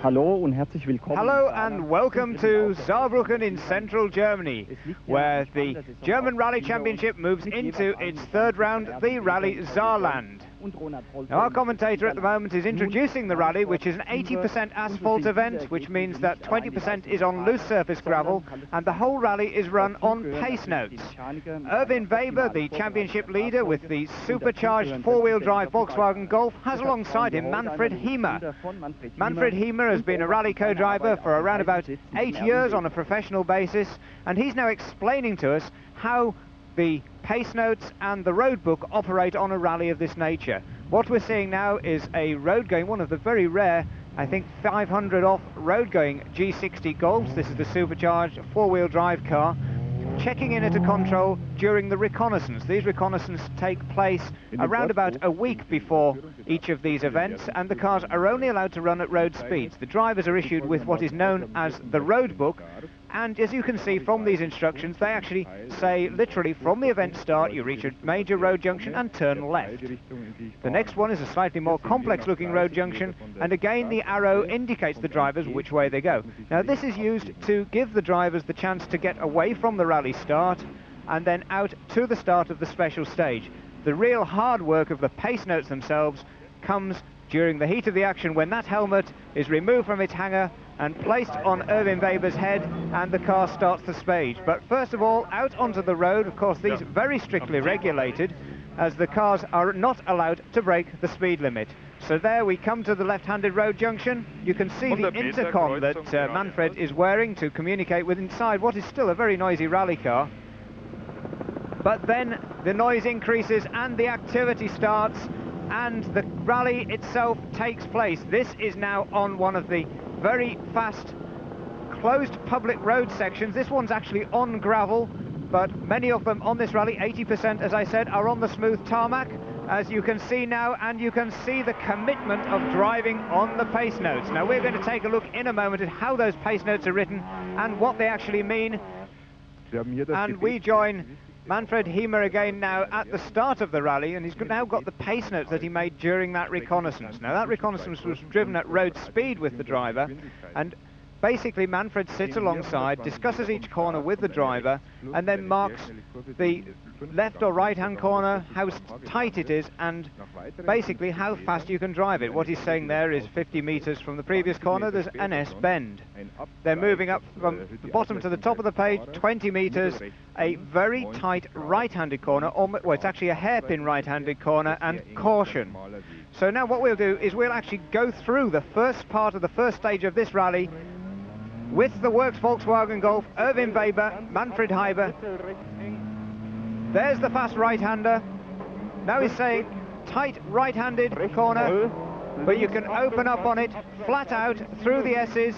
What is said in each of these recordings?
Hello and welcome to Saarbrücken in central Germany, where the German Rally Championship moves into its third round, the Rally Saarland. Now, our commentator at the moment is introducing the rally, which is an 80% asphalt event, which means that 20% is on loose surface gravel, and the whole rally is run on pace notes. Erwin Weber, the championship leader with the supercharged four-wheel drive Volkswagen Golf, has alongside him Manfred Hiemer. Manfred Hiemer has been a rally co-driver for around about 8 years on a professional basis, and he's now explaining to us how the pace notes and the road book operate on a rally of this nature. What we're seeing now is a road going, one of the very rare, I think 500 off road going G60 Golfs. This is the supercharged four-wheel drive car, checking in at a control during the reconnaissance. These reconnaissances take place around about a week before each of these events, and the cars are only allowed to run at road speeds. The drivers are issued with what is known as the road book, and as you can see from these instructions, they actually say literally from the event start you reach a major road junction and turn left. The next one is a slightly more complex looking road junction, and again the arrow indicates the drivers which way they go. Now this is used to give the drivers the chance to get away from the rally start and then out to the start of the special stage. The real hard work of the pace notes themselves comes during the heat of the action, when that helmet is removed from its hanger and placed on Erwin Weber's head and the car starts the stage. But first of all, out onto the road. Of course, these very strictly regulated, as the cars are not allowed to break the speed limit. So there we come to the left-handed road junction. You can see the intercom that Manfred is wearing to communicate with inside what is still a very noisy rally car. But then the noise increases and the activity starts, and the rally itself takes place. This is now on one of the very fast closed public road sections. This one's actually on gravel, but many of them on this rally, 80% as I said, are on the smooth tarmac, as you can see now, and you can see the commitment of driving on the pace notes. Now we're going to take a look in a moment at how those pace notes are written and what they actually mean, and we join Manfred Hiemer again now at the start of the rally, and he's now got the pace notes that he made during that reconnaissance. Now that reconnaissance was driven at road speed with the driver, and basically Manfred sits alongside, discusses each corner with the driver, and then marks the left or right hand corner, how tight it is, and basically how fast you can drive it. What he's saying there is 50 meters from the previous corner there's an S bend. They're moving up from the bottom to the top of the page, 20 meters, a very tight right-handed corner, or well, it's actually a hairpin right-handed corner, and caution. So now what we'll do is we'll actually go through the first part of the first stage of this rally with the Works Volkswagen Golf, Erwin Weber, Manfred Hiemer. There's the fast right-hander. Now he's saying tight right-handed corner, but you can open up on it, flat out through the S's,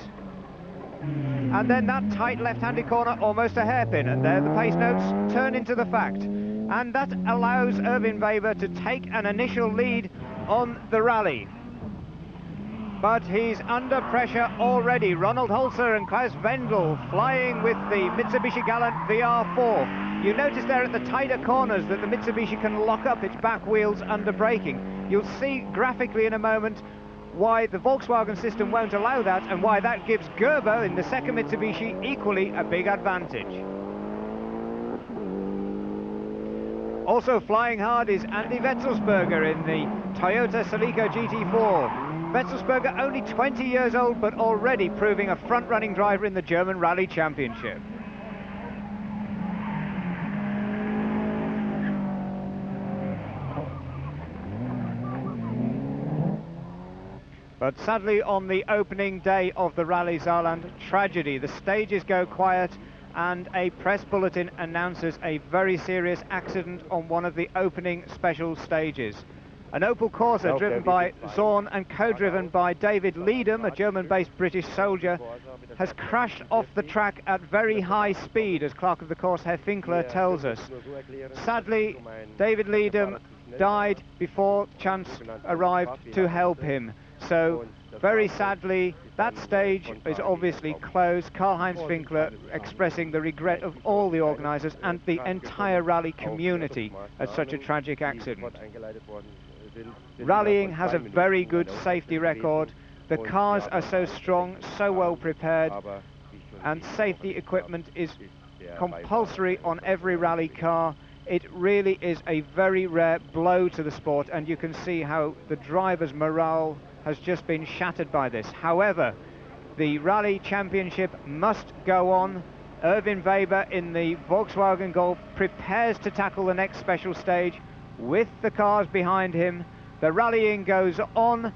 and then that tight left-handed corner, almost a hairpin, and there the pace notes turn into the fact. And that allows Erwin Weber to take an initial lead on the rally. But he's under pressure already. Ronald Holzer and Klaus Wendel flying with the Mitsubishi Galant VR4. You notice there at the tighter corners that the Mitsubishi can lock up its back wheels under braking. You'll see graphically in a moment why the Volkswagen system won't allow that, and why that gives Gerber in the second Mitsubishi equally a big advantage. Also flying hard is Andy Wetzelsberger in the Toyota Celica GT4. Wetzelsberger only 20 years old, but already proving a front-running driver in the German Rally Championship. But sadly, on the opening day of the Rally Saarland, tragedy. The stages go quiet, and a press bulletin announces a very serious accident on one of the opening special stages. An Opel Corsa driven by Zorn and co-driven by David Leedham, a German-based British soldier, has crashed off the track at very high speed, as Clerk of the Course Herr Finkler tells us. Sadly, David Leedham died before chance arrived to help him. So, very sadly, that stage is obviously closed. Karl-Heinz Finkler expressing the regret of all the organisers and the entire rally community at such a tragic accident. Rallying has a very good safety record. The cars are so strong, so well prepared, and safety equipment is compulsory on every rally car. It really is a very rare blow to the sport, and you can see how the driver's morale has just been shattered by this. However, the Rally Championship must go on. Erwin Weber in the Volkswagen Golf prepares to tackle the next special stage with the cars behind him. The rallying goes on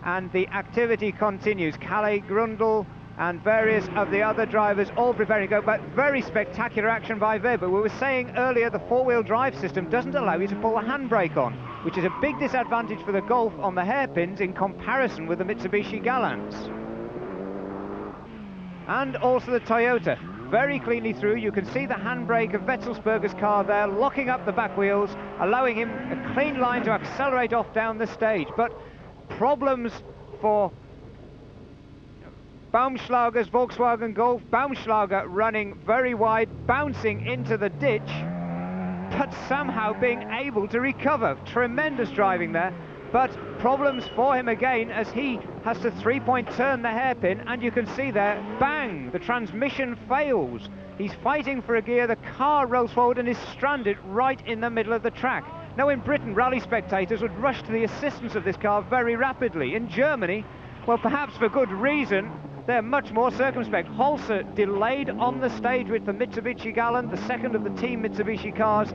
and the activity continues. Kalle Grundl and various of the other drivers all preparing to go, but very spectacular action by Weber. We were saying earlier the four-wheel drive system doesn't allow you to pull the handbrake on, which is a big disadvantage for the Golf on the hairpins in comparison with the Mitsubishi Gallants. And also the Toyota, very cleanly through. You can see the handbrake of Wetzelsberger's car there, locking up the back wheels, allowing him a clean line to accelerate off down the stage. But problems for Baumschlager's Volkswagen Golf. Baumschlager running very wide, bouncing into the ditch, but somehow being able to recover. Tremendous driving there, but problems for him again as he has to three-point turn the hairpin, and you can see there, bang, the transmission fails. He's fighting for a gear, the car rolls forward and is stranded right in the middle of the track. Now in Britain, rally spectators would rush to the assistance of this car very rapidly. In Germany, well, perhaps for good reason, they're much more circumspect. Holzer delayed on the stage with the Mitsubishi Galant, the second of the team Mitsubishi cars,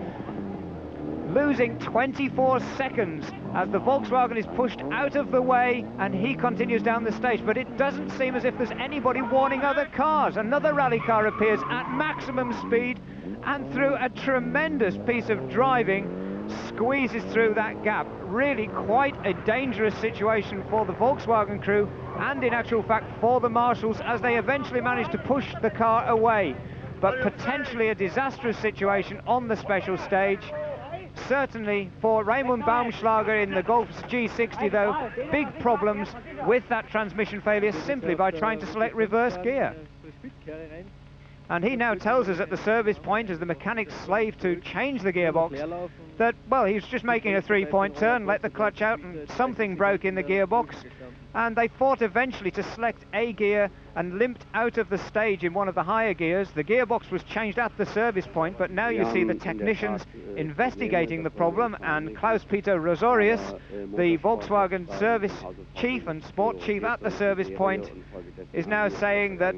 losing 24 seconds as the Volkswagen is pushed out of the way and he continues down the stage. But it doesn't seem as if there's anybody warning other cars. Another rally car appears at maximum speed and through a tremendous piece of driving squeezes through that gap. Really quite a dangerous situation for the Volkswagen crew and in actual fact for the marshals as they eventually manage to push the car away. But potentially a disastrous situation on the special stage. Certainly for Raimund Baumschlager in the Golf's G60 though, big problems with that transmission failure simply by trying to select reverse gear. And he now tells us at the service point, as the mechanic's slave to change the gearbox, that, well, he was just making a three-point turn, let the clutch out, and something broke in the gearbox. And they fought eventually to select a gear and limped out of the stage in one of the higher gears. The gearbox was changed at the service point, but now you see the technicians investigating the problem, and Klaus-Peter Rosorius, the Volkswagen service chief and sport chief at the service point, is now saying that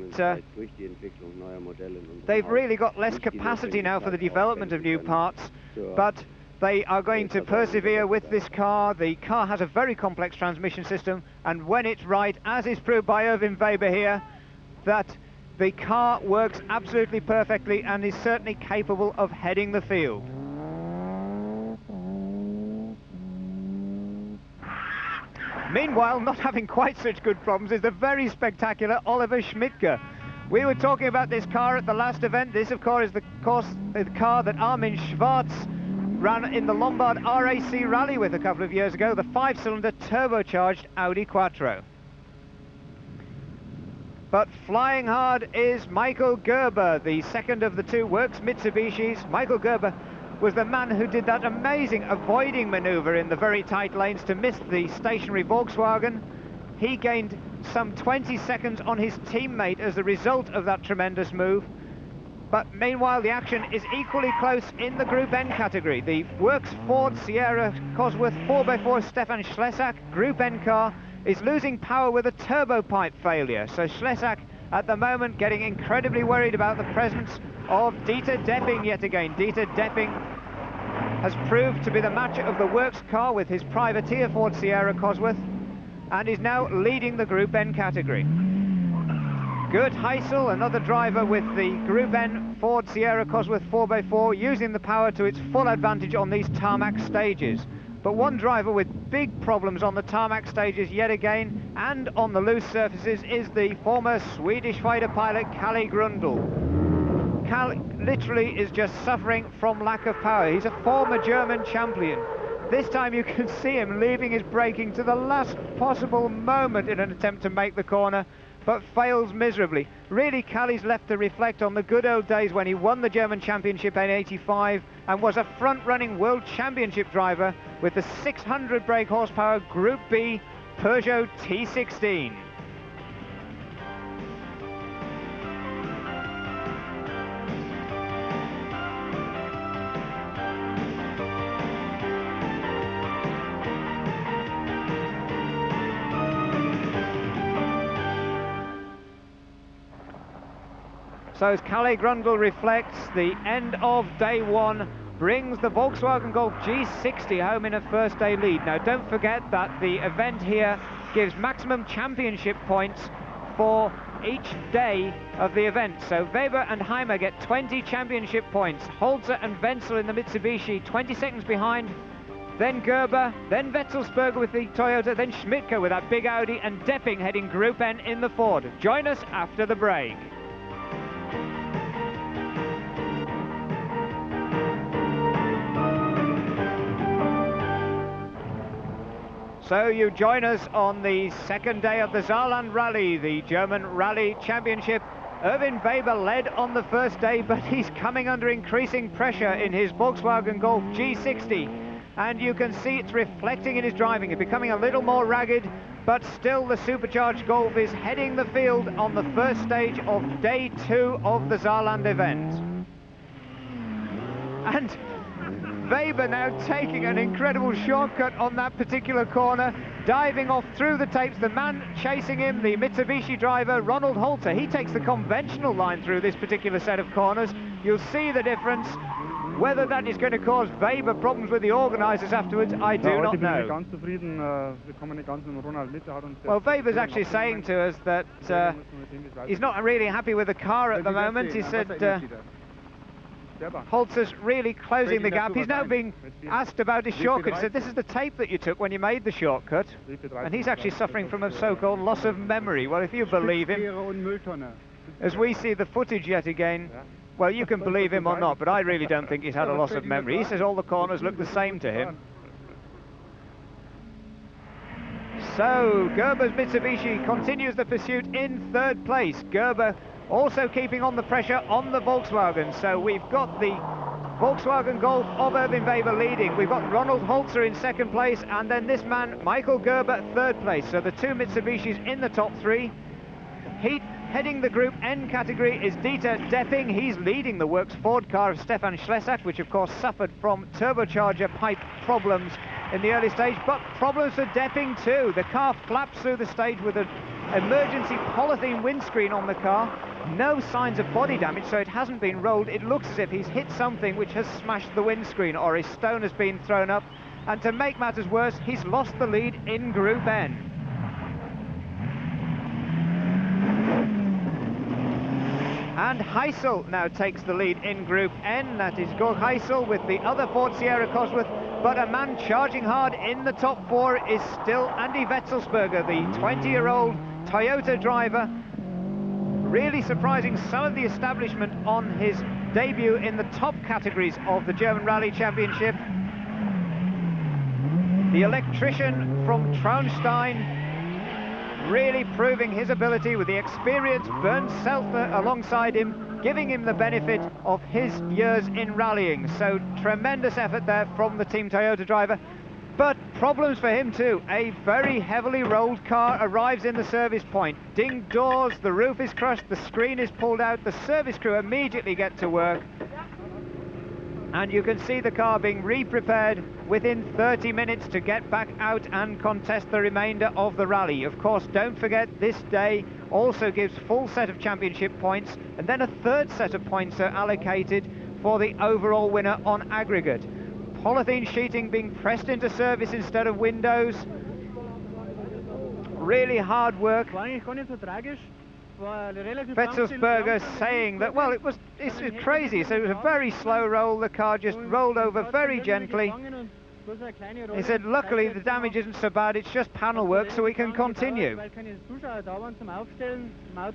they've really got less capacity now for the development of new parts, but they are going to persevere with this car. The car has a very complex transmission system, and when it's right, as is proved by Erwin Weber here, that the car works absolutely perfectly and is certainly capable of heading the field. Meanwhile, not having quite such good problems is the very spectacular Oliver Schmidtke. We were talking about this car at the last event. This, of course, is the car that Armin Schwarz ran in the Lombard RAC Rally with a couple of years ago, the 5-cylinder turbocharged Audi Quattro. But flying hard is Michael Gerber, the second of the two Works Mitsubishis. Michael Gerber was the man who did that amazing avoiding maneuver in the very tight lanes to miss the stationary Volkswagen. He gained some 20 seconds on his teammate as a result of that tremendous move. But meanwhile, the action is equally close in the Group N category. The Works Ford Sierra Cosworth 4x4 Stefan Schlesak Group N car is losing power with a turbo pipe failure. So Schlesak at the moment getting incredibly worried about the presence of Dieter Depping yet again. Dieter Depping has proved to be the match of the Works car with his privateer Ford Sierra Cosworth and is now leading the Group N category. Gert Heisel, another driver with the Group N Ford Sierra Cosworth 4x4, using the power to its full advantage on these tarmac stages. But one driver with big problems on the tarmac stages yet again and on the loose surfaces is the former Swedish fighter pilot Kalle Grundl. Kalle literally is just suffering from lack of power. He's a former German champion. This time you can see him leaving his braking to the last possible moment in an attempt to make the corner, but fails miserably. Really, Kalle's left to reflect on the good old days when he won the German Championship in '85 and was a front-running World Championship driver with the 600 brake horsepower Group B Peugeot T16. So as Kalle Grundle reflects, the end of day one brings the Volkswagen Golf G60 home in a first day lead. Now don't forget that the event here gives maximum championship points for each day of the event. So Weber and Heimer get 20 championship points. Holzer and Wenzel in the Mitsubishi 20 seconds behind. Then Gerber, then Wetzelsberger with the Toyota, then Schmidtke with that big Audi, and Depping heading Group N in the Ford. Join us after the break. So you join us on the second day of the Saarland Rallye, the German Rally Championship. Erwin Weber led on the first day, but he's coming under increasing pressure in his Volkswagen Golf G60. And you can see it's reflecting in his driving. It's becoming a little more ragged, but still the supercharged Golf is heading the field on the first stage of day two of the Saarland event. And Weber now taking an incredible shortcut on that particular corner, diving off through the tapes. The man chasing him, the Mitsubishi driver, Ronald Holzer, he takes the conventional line through this particular set of corners. You'll see the difference. Whether that is going to cause Weber problems with the organisers afterwards, I do not know. Well, Weber's actually saying to us that he's not really happy with the car at the moment. He said Holzer's really closing the gap. He's now being asked about his shortcut. He said, this is the tape that you took when you made the shortcut. And he's actually suffering from a so-called loss of memory. Well, if you believe him, as we see the footage yet again, well, you can believe him or not, but I really don't think he's had a loss of memory. He says all the corners look the same to him. So, Gerber's Mitsubishi continues the pursuit in third place. Gerber also keeping on the pressure on the Volkswagen. So we've got the Volkswagen Golf of Erwin Weber leading. We've got Ronald Holzer in second place, and then this man, Michael Gerber, third place. So the two Mitsubishis in the top three. Heading the Group N category is Dieter Depping. He's leading the works Ford car of Stefan Schlesak, which of course suffered from turbocharger pipe problems in the early stage, but problems for Depping too. The car flaps through the stage with an emergency polythene windscreen on the car. No signs of body damage, so it hasn't been rolled. It looks as if he's hit something which has smashed the windscreen, or his stone has been thrown up. And to make matters worse, he's lost the lead in Group N. And Heysel now takes the lead in Group N. That is Georg Heysel with the other Ford Sierra Cosworth. But a man charging hard in the top four is still Andy Wetzelsberger, the 20-year-old Toyota driver. Really surprising some of the establishment on his debut in the top categories of the German Rally Championship. The electrician from Traunstein really proving his ability with the experienced Bernd Seltner alongside him, giving him the benefit of his years in rallying. So tremendous effort there from the Team Toyota driver, but problems for him too. A very heavily rolled car arrives in the service point. Dinged doors, the roof is crushed, the screen is pulled out, the service crew immediately get to work. And you can see the car being re-prepared within 30 minutes to get back out and contest the remainder of the rally. Of course, don't forget, this day also gives full set of championship points, and then a third set of points are allocated for the overall winner on aggregate. Polythene sheeting being pressed into service instead of windows. Really hard work. Wetzelsberger saying that, well, it's crazy. So it was a very slow roll. The car just rolled over very gently. He said, luckily the damage isn't so bad, it's just panel work, so we can continue.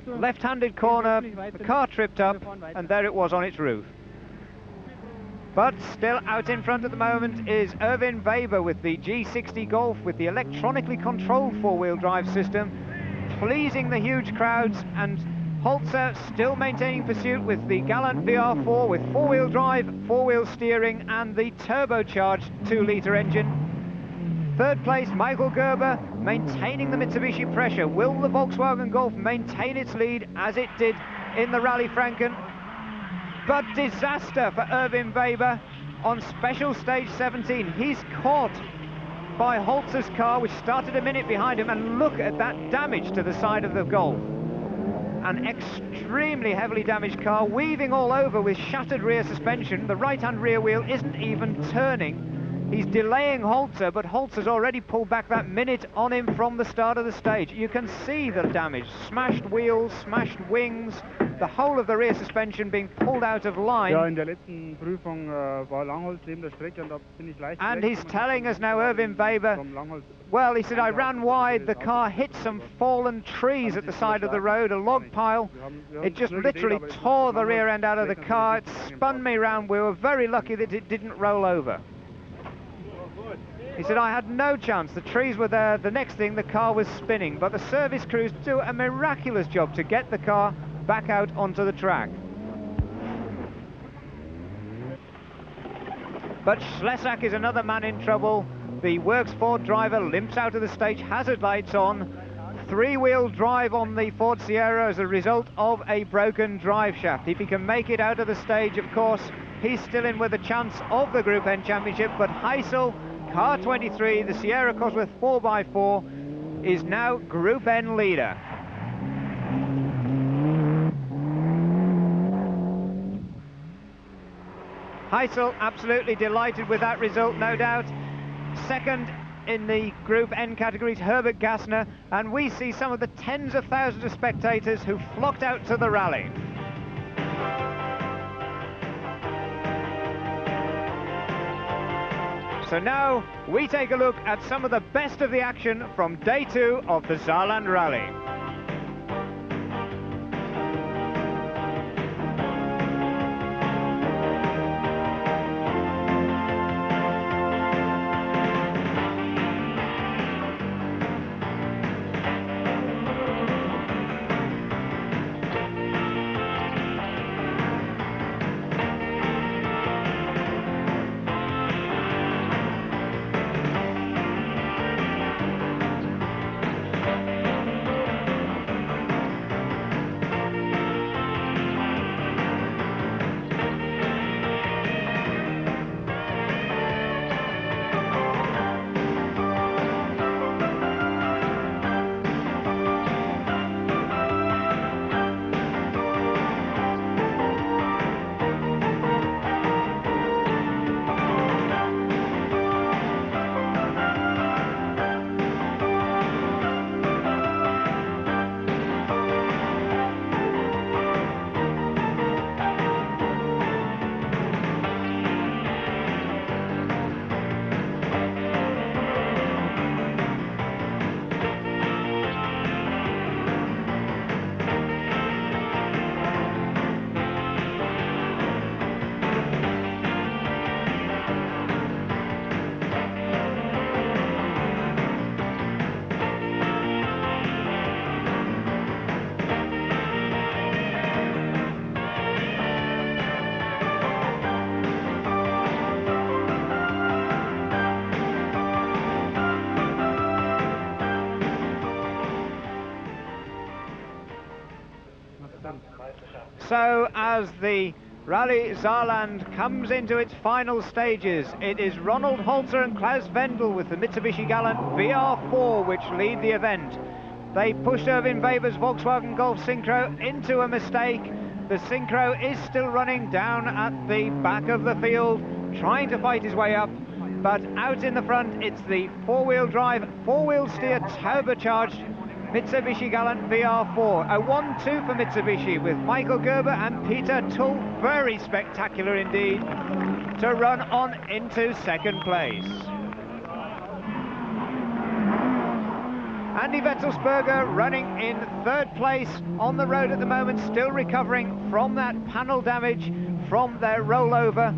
Left-handed corner, the car tripped up, and there it was on its roof. But still out in front at the moment is Erwin Weber with the G60 Golf with the electronically controlled four-wheel drive system, pleasing the huge crowds, and Holzer still maintaining pursuit with the Galant VR4 with four-wheel drive, four-wheel steering and the turbocharged 2-litre engine. Third place, Michael Gerber maintaining the Mitsubishi pressure. Will the Volkswagen Golf maintain its lead as it did in the Rallye Franken? But disaster for Erwin Weber on special stage 17. He's caught by Holzer's car, which started a minute behind him, and look at that damage to the side of the Golf. an extremely heavily damaged car, weaving all over with shattered rear suspension. The right-hand rear wheel isn't even turning. He's delaying Holzer, but Holzer's already pulled back that minute on him from the start of the stage. You can see the damage. Smashed wheels, smashed wings, the whole of the rear suspension being pulled out of line. Ja, in der letzten Prüfung war Langholz neben der Strecke und da bin ich leicht. And he's telling us now, Erwin Weber, well, he said, I ran wide, the car hit some fallen trees at the side of the road, a log pile. It just literally tore the rear end out of the car. It spun me round. We were very lucky that it didn't roll over. He said, I had no chance. The trees were there. The next thing, the car was spinning. But the service crews do a miraculous job to get the car back out onto the track. But Schlesak is another man in trouble. The Works Ford driver limps out of the stage, hazard lights on. Three-wheel drive on the Ford Sierra as a result of a broken drive shaft. If he can make it out of the stage, of course, he's still in with a chance of the Group N Championship. But Heisel, car 23, the Sierra Cosworth 4x4, is now Group N leader. Heisel absolutely delighted with that result, no doubt. Second in the Group N categories, Herbert Gassner, and we see some of the tens of thousands of spectators who flocked out to the rally. So now we take a look at some of the best of the action from day 2 of the Saarland Rallye. So as the Rallye Saarland comes into its final stages, it is Ronald Holzer and Klaus Wendel with the Mitsubishi Galant VR4 which lead the event. They pushed Erwin Weber's Volkswagen Golf Synchro into a mistake. The Synchro is still running down at the back of the field, trying to fight his way up, but out in the front it's the four-wheel drive, four-wheel steer turbocharged Mitsubishi Galant VR4. A 1-2 for Mitsubishi with Michael Gerber and Peter Tull. Very spectacular indeed to run on into second place. Andy Wetzelsberger running in third place on the road at the moment, still recovering from that panel damage from their rollover.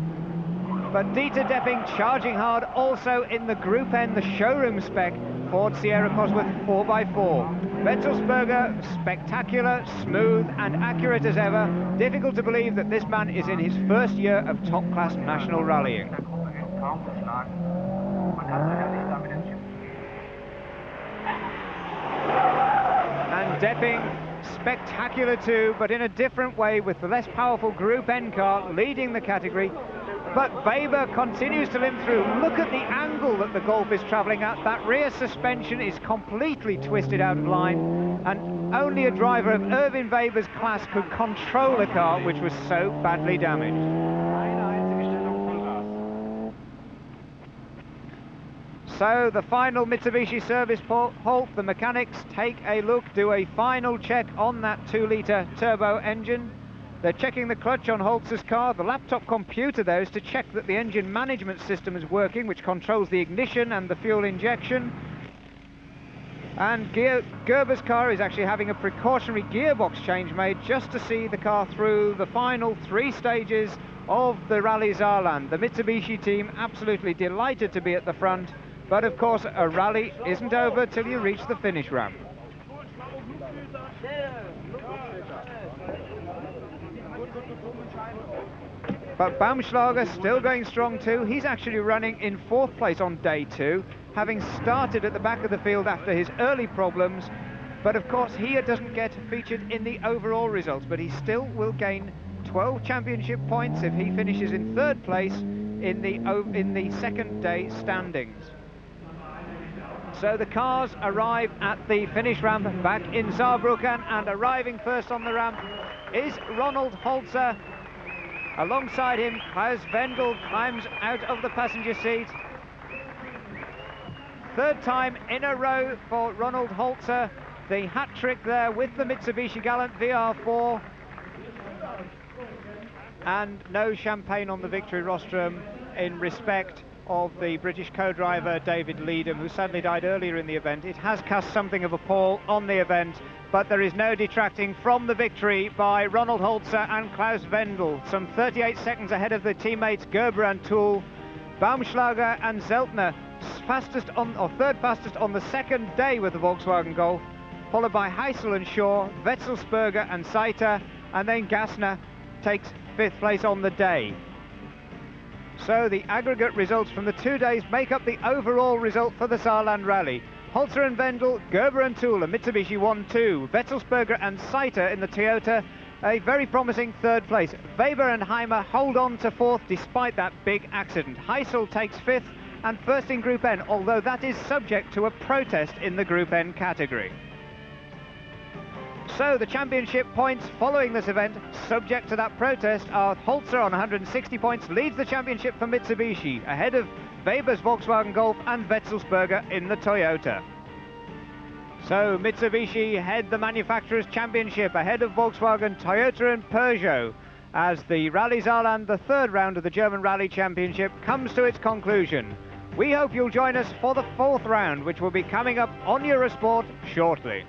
But Dieter Depping charging hard also in the Group N, the showroom spec Ford Sierra Cosworth 4x4. Wetzelsberger, spectacular, smooth and accurate as ever. Difficult to believe that this man is in his first year of top-class national rallying. And Depping, spectacular too, but in a different way with the less powerful Group N car leading the category. but Weber continues to limp through. Look at the angle that the Golf is travelling at. That rear suspension is completely twisted out of line, and only a driver of Erwin Weber's class could control a car which was so badly damaged. So the final Mitsubishi service halt, the mechanics take a look, do a final check on that 2-litre turbo engine. They're checking the clutch on Holzer's car. The laptop computer there is to check that the engine management system is working, which controls the ignition and the fuel injection. And Gerber's car is actually having a precautionary gearbox change made just to see the car through the final 3 stages of the Rallye Saarland. The Mitsubishi team absolutely delighted to be at the front, but of course a rally isn't over till you reach the finish ramp. But Baumschlager still going strong too. He's actually running in 4th place on day 2, having started at the back of the field after his early problems. But of course he doesn't get featured in the overall results, but he still will gain 12 championship points if he finishes in 3rd place in the second day standings. So the cars arrive at the finish ramp back in Saarbrücken, and arriving first on the ramp is Ronald Holzer. Alongside him, Klaus Wendel climbs out of the passenger seat. 3rd time in a row for Ronald Holzer. The hat-trick there with the Mitsubishi Galant VR4. And no champagne on the victory rostrum in respect of the British co-driver David Leedham, who sadly died earlier in the event. It has cast something of a pall on the event, but there is no detracting from the victory by Ronald Holzer and Klaus Wendel. Some 38 seconds ahead of the teammates Gerber and Tool. Baumschlager and Zeltner fastest on, or 3rd fastest on the 2nd day with the Volkswagen Golf, followed by Heysel and Shaw, Wetzelsperger and Saiter, and then Gassner takes 5th place on the day. So the aggregate results from the 2 days make up the overall result for the Saarland Rally. Holzer and Wendel, Gerber and Tool, and Mitsubishi 1-2. Wetzelsperger and Saiter in the Toyota, a very promising 3rd place. Weber and Heimer hold on to 4th despite that big accident. Heysel takes 5th and 1st in Group N, although that is subject to a protest in the Group N category. So the championship points following this event, subject to that protest, are Holzer on 160 points, leads the championship for Mitsubishi, ahead of Weber's Volkswagen Golf and Wetzelsperger in the Toyota. So Mitsubishi head the Manufacturers' Championship ahead of Volkswagen, Toyota and Peugeot, as the Rallye Saarland, the 3rd round of the German Rally Championship, comes to its conclusion. We hope you'll join us for the 4th round, which will be coming up on Eurosport shortly.